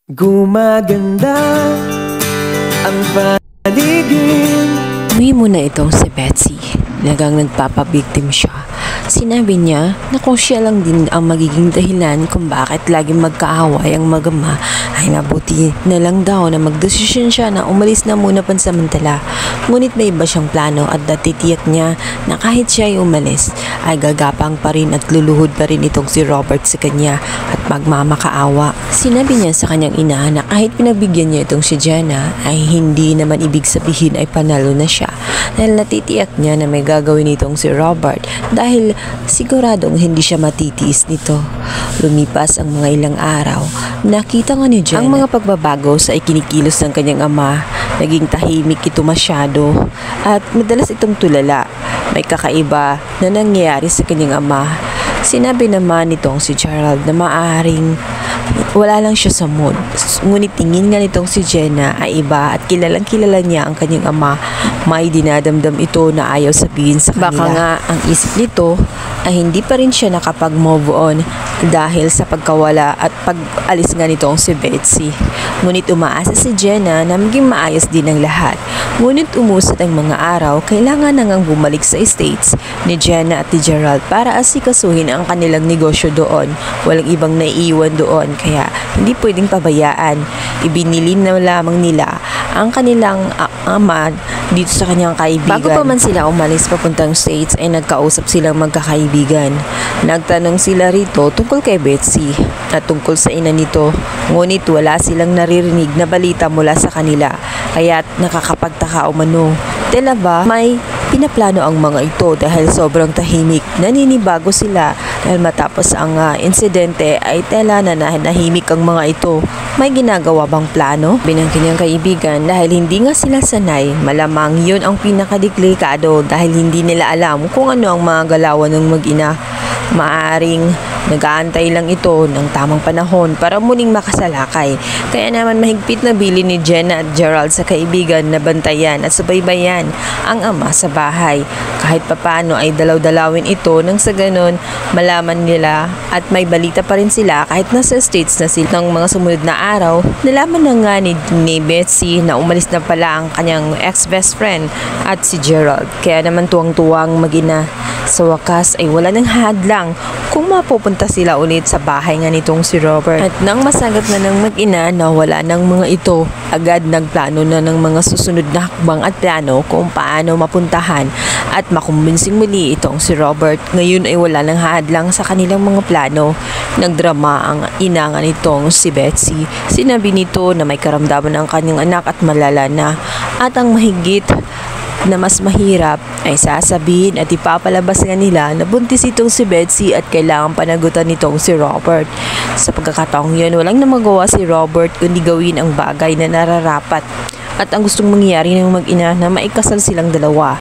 Gumaganda ang paligid. Uwi mo na itong si Betsy. Nagang nagpapabiktim siya. Sinabi niya na kung siya lang din ang magiging dahilan kung bakit laging magkaaway ang mag-ama, ay mabuti na lang daw na magdesisyon siya na umalis na muna pansamantala. Ngunit may iba siyang plano at natitiyak niya na kahit siya ay umalis, ay gagapang pa rin at luluhod pa rin itong si Robert sa kanya at magmamakaawa. Sinabi niya sa kanyang ina na kahit pinagbigyan niya itong si Jenna, ay hindi naman ibig sabihin ay panalo na siya. Dahil natitiyak niya na may gagawin itong si Robert dahil siguradong hindi siya matitiis nito. Lumipas ang mga ilang araw, nakita nga ni Jenna ang mga pagbabago sa ikinikilos ng kanyang ama. Naging tahimik ito masyado at madalas itong tulala. May kakaiba na nangyayari sa kanyang ama. Sinabi naman nitong si Gerald na maaaring wala lang siya sa mood. Ngunit tingin nga nitong si Jenna ay iba at kilalang kilala niya ang kanyang ama. May dinadamdam ito na ayaw sabihin sa kanila. Baka nga ang isip nito ay hindi pa rin siya nakapag-move on dahil sa pagkawala at pag-alis nga nitong si Betsy. Ngunit umaasa si Jenna na maging maayos din ang lahat. Ngunit umusad ang mga araw, kailangan na ngang bumalik sa States ni Jenna at ni Gerald para asikasuhin ang kanilang negosyo doon. Walang ibang naiiwan doon kaya hindi pwedeng pabayaan. Ibinili na lamang nila ang kanilang ama dito sa kanyang kaibigan. Bago pa man sila umalis papuntang States ay nagkausap silang magkakaibigan. Nagtanong sila rito tungkol kay Betsy at tungkol sa ina nito. Ngunit wala silang naririnig na balita mula sa kanila kaya't nakakapagtaka umano. Tila ba may pinaplano ang mga ito dahil sobrang tahimik. Naninibago sila dahil matapos ang insidente ay tela na nahimik ang mga ito. May ginagawa bang plano? Binang kanyang kaibigan dahil hindi nga sila sanay. Malamang yun ang pinakadelikado dahil hindi nila alam kung ano ang mga galawan ng mag-ina. Maaring nag-aantay lang ito ng tamang panahon para muling makasalakay. Kaya naman mahigpit na bili ni Jenna at Gerald sa kaibigan na bantayan at subaybayan ang ama sa bahay. Kahit papano ay dalaw-dalawin ito nang sa ganon malaman nila at may balita pa rin sila kahit nasa States na sila. Ng mga sumunod na araw, nalaman na nga ni Betsy na umalis na pala ang kanyang ex-best friend at si Gerald. Kaya naman tuwang-tuwang mag-ina. Sa wakas ay wala nang hadlang kung mapupunta sila ulit sa bahay nga nitong si Robert. At nang masagot na ng mag-ina na wala ng mga ito, agad nagplano na ng mga susunod na hakbang at plano kung paano mapuntahan at makumbinsing muli itong si Robert. Ngayon ay wala nang hadlang sa kanilang mga plano. Nagdrama ang ina nga nitong si Betsy. Sinabi nito na may karamdaman ang kanyang anak at malala na. At ang mahigit na mas mahirap ay sasabihin at ipapalabas nga nila na buntis itong si Betsy at kailangan panagutan nitong si Robert. Sa pagkakataong yun, walang namagawa si Robert kundi gawin ang bagay na nararapat at ang gustong mangyari ng mag-ina na maikasal silang dalawa.